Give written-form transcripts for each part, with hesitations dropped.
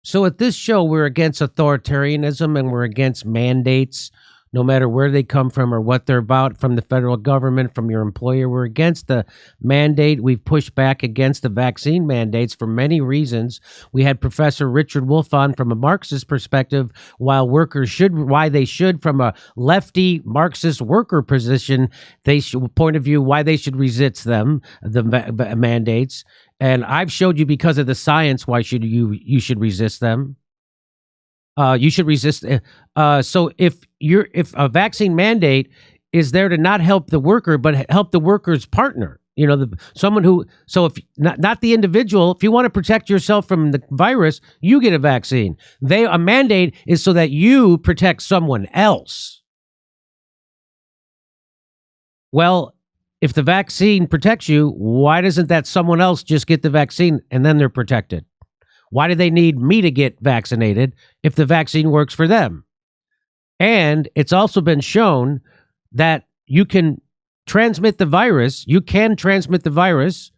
So at this show, we're against authoritarianism and we're against mandates, no matter where they come from or what they're about, from the federal government, from your employer. We're against the mandate. We've pushed back against the vaccine mandates for many reasons. We had Professor Richard Wolff on from a Marxist perspective, why they should, from a lefty Marxist worker position, point of view, why they should resist them, the mandates. And I've showed you because of the science why you should resist them. You should resist. So if a vaccine mandate is there to not help the worker, but help the worker's partner, someone who. So if not the individual, if you want to protect yourself from the virus, you get a vaccine. A mandate is so that you protect someone else. Well, if the vaccine protects you, why doesn't that someone else just get the vaccine and then they're protected? Why do they need me to get vaccinated if the vaccine works for them? And it's also been shown that you can transmit the virus. You can transmit the virus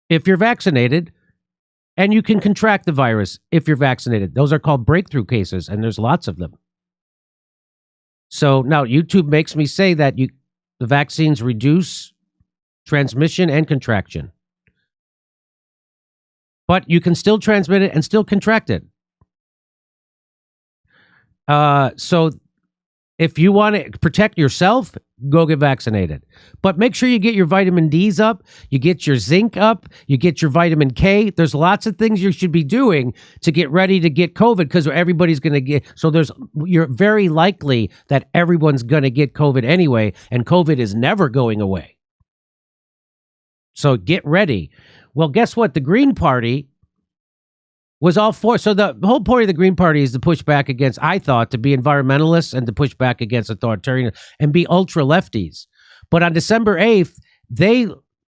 if you're vaccinated, and you can contract the virus if you're vaccinated. Those are called breakthrough cases, and there's lots of them. So now YouTube makes me say that the vaccines reduce transmission and contraction. But you can still transmit it and still contract it. So if you want to protect yourself, go get vaccinated. But make sure you get your vitamin D's up, you get your zinc up, you get your vitamin K. There's lots of things you should be doing to get ready to get COVID, because everybody's going to get. So you're very likely that everyone's going to get COVID anyway, and COVID is never going away. So get ready. Well, guess what? The Green Party was all for. So the whole point of the Green Party is to push back against, I thought, to be environmentalists and to push back against authoritarian and be ultra lefties. But on December 8th, they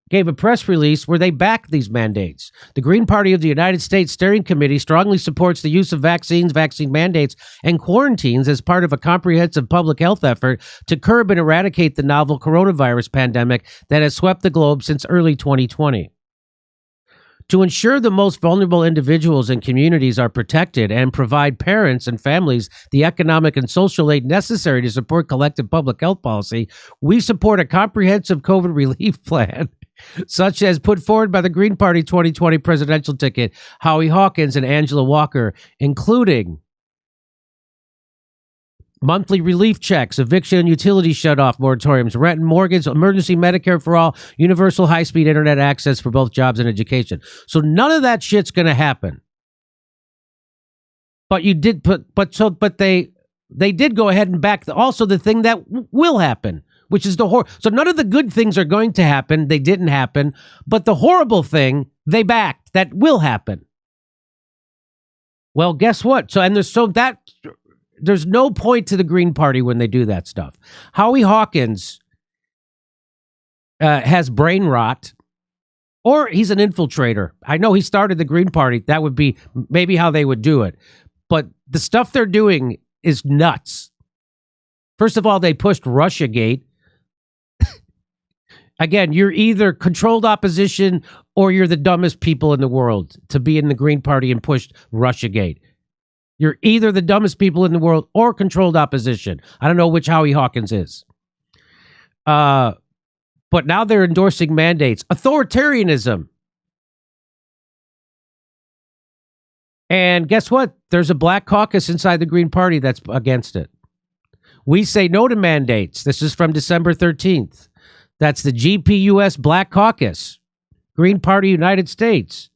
gave a press release where they backed these mandates. The Green Party of the United States Steering Committee strongly supports the use of vaccines, vaccine mandates, and quarantines as part of a comprehensive public health effort to curb and eradicate the novel coronavirus pandemic that has swept the globe since early 2020. To ensure the most vulnerable individuals and communities are protected and provide parents and families the economic and social aid necessary to support collective public health policy, we support a comprehensive COVID relief plan, such as put forward by the Green Party 2020 presidential ticket, Howie Hawkins and Angela Walker, including monthly relief checks, eviction and utility shutoff moratoriums, rent and mortgage, emergency Medicare for all, universal high-speed internet access for both jobs and education. So none of that shit's going to happen. But they did go ahead and back also the thing that will happen, which is so none of the good things are going to happen. They didn't happen, but the horrible thing they backed that will happen. Well, guess what? There's no point to the Green Party when they do that stuff. Howie Hawkins has brain rot, or he's an infiltrator. I know he started the Green Party. That would be maybe how they would do it. But the stuff they're doing is nuts. First of all, they pushed Russiagate. Again, you're either controlled opposition or you're the dumbest people in the world to be in the Green Party and push Russiagate. You're either the dumbest people in the world or controlled opposition. I don't know which Howie Hawkins is. But now they're endorsing mandates. Authoritarianism. And guess what? There's a Black Caucus inside the Green Party that's against it. We say no to mandates. This is from December 13th. That's the GPUS Black Caucus, Green Party United States.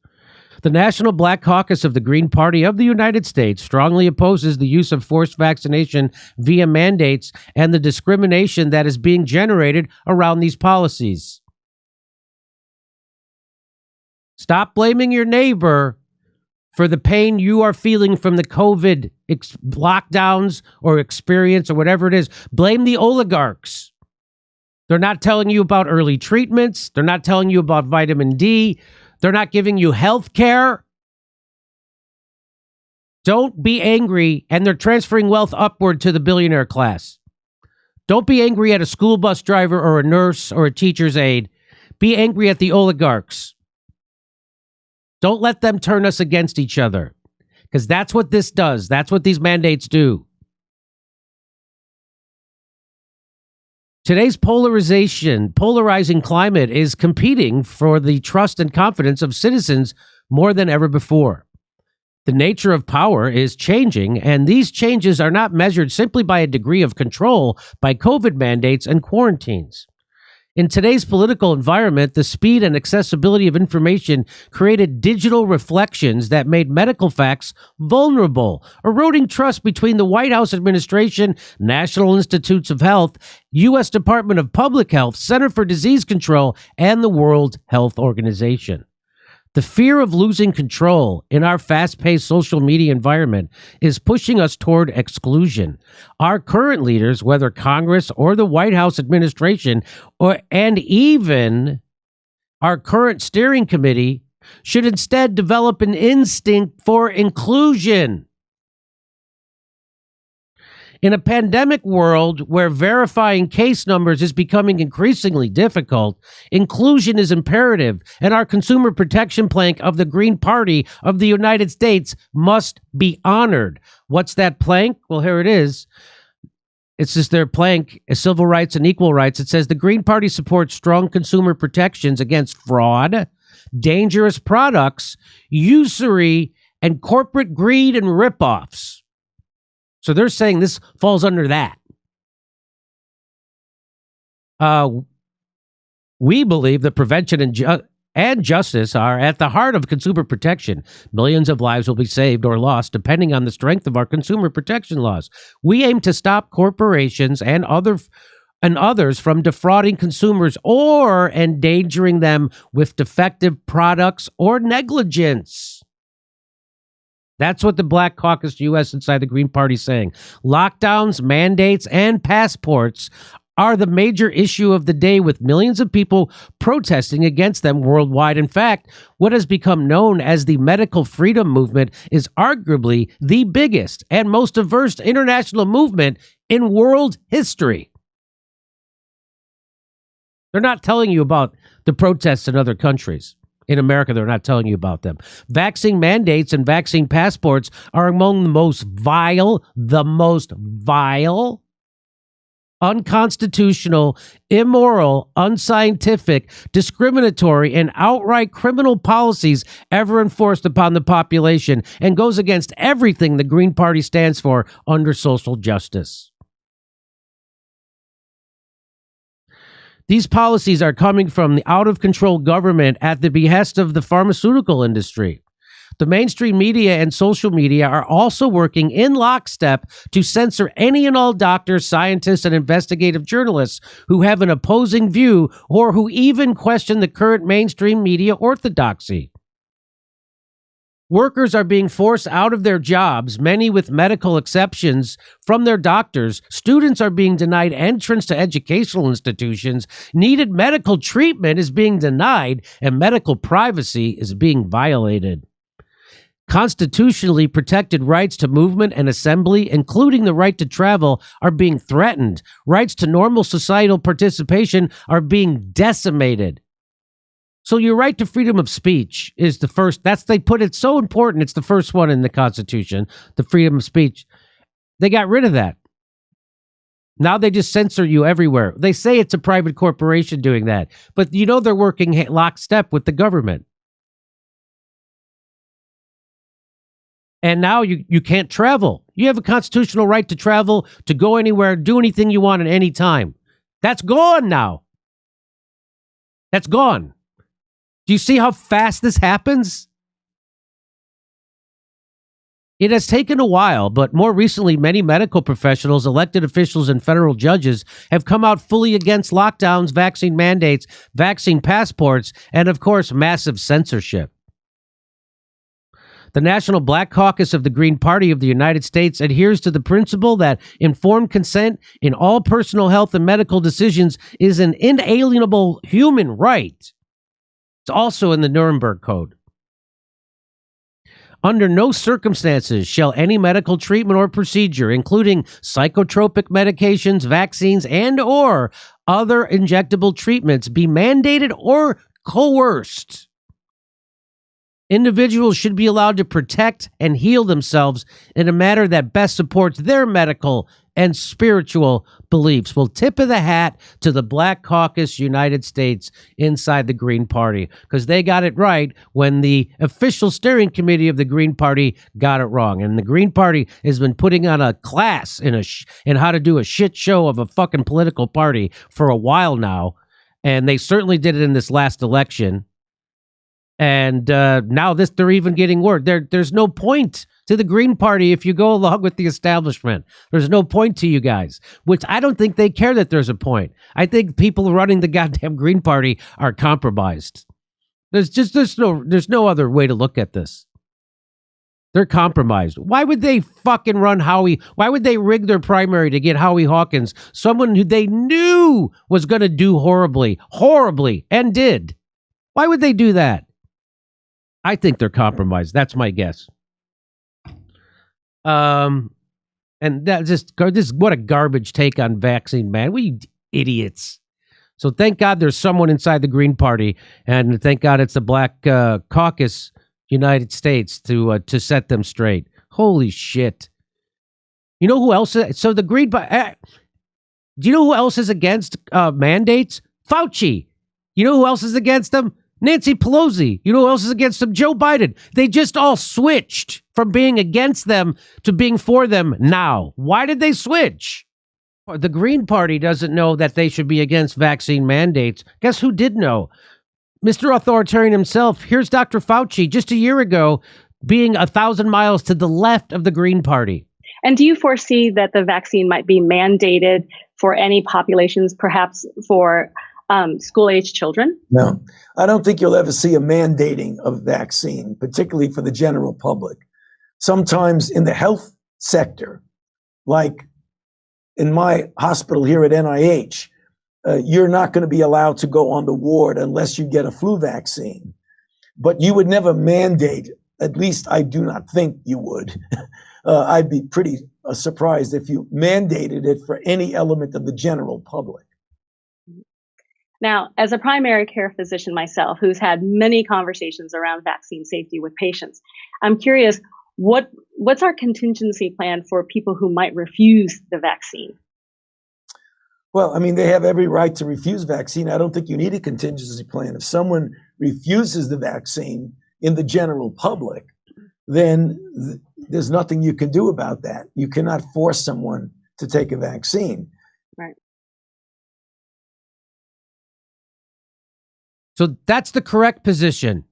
The National Black Caucus of the Green Party of the United States strongly opposes the use of forced vaccination via mandates and the discrimination that is being generated around these policies. Stop blaming your neighbor for the pain you are feeling from the COVID lockdowns or experience or whatever it is. Blame the oligarchs. They're not telling you about early treatments. They're not telling you about vitamin D. They're not giving you health care. Don't be angry, and they're transferring wealth upward to the billionaire class. Don't be angry at a school bus driver or a nurse or a teacher's aide. Be angry at the oligarchs. Don't let them turn us against each other. because that's what this does. That's what these mandates do. Today's polarizing climate is competing for the trust and confidence of citizens more than ever before. The nature of power is changing, and these changes are not measured simply by a degree of control by COVID mandates and quarantines. In today's political environment, the speed and accessibility of information created digital reflections that made medical facts vulnerable, eroding trust between the White House administration, National Institutes of Health, U.S. Department of Public Health, Center for Disease Control, and the World Health Organization. The fear of losing control in our fast-paced social media environment is pushing us toward exclusion. Our current leaders, whether Congress or the White House administration, and even our current steering committee, should instead develop an instinct for inclusion. In a pandemic world where verifying case numbers is becoming increasingly difficult, inclusion is imperative, and our consumer protection plank of the Green Party of the United States must be honored. What's that plank? Well, here it is. It's just their plank, civil rights and equal rights. It says the Green Party supports strong consumer protections against fraud, dangerous products, usury, and corporate greed and ripoffs. So they're saying this falls under that. We believe that prevention and justice are at the heart of consumer protection. Millions of lives will be saved or lost depending on the strength of our consumer protection laws. We aim to stop corporations and others from defrauding consumers or endangering them with defective products or negligence. That's what the Black Caucus U.S. inside the Green Party is saying. Lockdowns, mandates, and passports are the major issue of the day, with millions of people protesting against them worldwide. In fact, what has become known as the medical freedom movement is arguably the biggest and most diverse international movement in world history. They're not telling you about the protests in other countries. In America, they're not telling you about them. Vaccine mandates and vaccine passports are among the most vile, unconstitutional, immoral, unscientific, discriminatory, and outright criminal policies ever enforced upon the population, and goes against everything the Green Party stands for under social justice. These policies are coming from the out-of-control government at the behest of the pharmaceutical industry. The mainstream media and social media are also working in lockstep to censor any and all doctors, scientists, and investigative journalists who have an opposing view or who even question the current mainstream media orthodoxy. Workers are being forced out of their jobs, many with medical exceptions from their doctors. Students are being denied entrance to educational institutions. Needed medical treatment is being denied, and medical privacy is being violated. Constitutionally protected rights to movement and assembly, including the right to travel, are being threatened. Rights to normal societal participation are being decimated. So your right to freedom of speech is the first. They put it so important. It's the first one in the Constitution, the freedom of speech. They got rid of that. Now they just censor you everywhere. They say it's a private corporation doing that, but they're working lockstep with the government. And now you can't travel. You have a constitutional right to travel, to go anywhere, do anything you want at any time. That's gone now. That's gone. Do you see how fast this happens? It has taken a while, but more recently, many medical professionals, elected officials, and federal judges have come out fully against lockdowns, vaccine mandates, vaccine passports, and, of course, massive censorship. The National Black Caucus of the Green Party of the United States adheres to the principle that informed consent in all personal health and medical decisions is an inalienable human right. It's also in the Nuremberg Code. Under no circumstances shall any medical treatment or procedure, including psychotropic medications, vaccines, and or other injectable treatments, be mandated or coerced. Individuals should be allowed to protect and heal themselves in a manner that best supports their medical and spiritual beliefs. Well, tip of the hat to the Black Caucus United States inside the Green Party, because they got it right when the official steering committee of the Green Party got it wrong. And the Green Party has been putting on a class in how to do a shit show of a fucking political party for a while now. And they certainly did it in this last election. And now they're even getting word. There's no point to the Green Party if you go along with the establishment. There's no point to you guys, which I don't think they care that there's a point. I think people running the goddamn Green Party are compromised. There's no other way to look at this. They're compromised. Why would they fucking run Howie? Why would they rig their primary to get Howie Hawkins, someone who they knew was going to do horribly, and did? Why would they do that? I think they're compromised. That's my guess. And that this what a garbage take on vaccine, man. We idiots. So thank God there's someone inside the Green Party, and thank God it's the Black Caucus United States to set them straight. Holy shit! You know who else? So the Green Party. Do you know who else is against mandates? Fauci. You know who else is against them? Nancy Pelosi. You know who else is against them? Joe Biden. They just all switched from being against them to being for them now. Why did they switch? The Green Party doesn't know that they should be against vaccine mandates. Guess who did know? Mr. Authoritarian himself. Here's Dr. Fauci just a year ago being 1,000 miles to the left of the Green Party. And do you foresee that the vaccine might be mandated for any populations, perhaps for school-age children? No, I don't think you'll ever see a mandating of vaccine, particularly for the general public. Sometimes in the health sector, like in my hospital here at NIH, you're not going to be allowed to go on the ward unless you get a flu vaccine. But you would never mandate, at least I do not think you would. I'd be pretty surprised if you mandated it for any element of the general public. Now, as a primary care physician myself, who's had many conversations around vaccine safety with patients, I'm curious, what's our contingency plan for people who might refuse the vaccine? Well, I mean, they have every right to refuse vaccine. I don't think you need a contingency plan. If someone refuses the vaccine in the general public, then there's nothing you can do about that. You cannot force someone to take a vaccine. Right. So that's the correct position.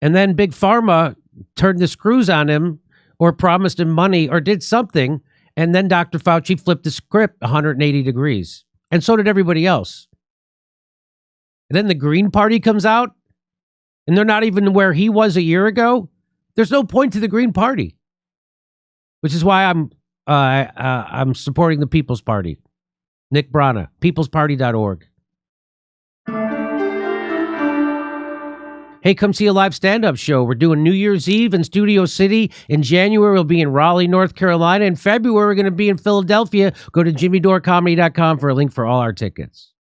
And then Big Pharma turned the screws on him or promised him money or did something. And then Dr. Fauci flipped the script 180 degrees. And so did everybody else. And then the Green Party comes out and they're not even where he was a year ago. There's no point to the Green Party, which is why I'm supporting the People's Party. Nick Brana, peoplesparty.org. Hey, come see a live stand-up show. We're doing New Year's Eve in Studio City. In January, we'll be in Raleigh, North Carolina. In February, we're going to be in Philadelphia. Go to jimmydorecomedy.com for a link for all our tickets.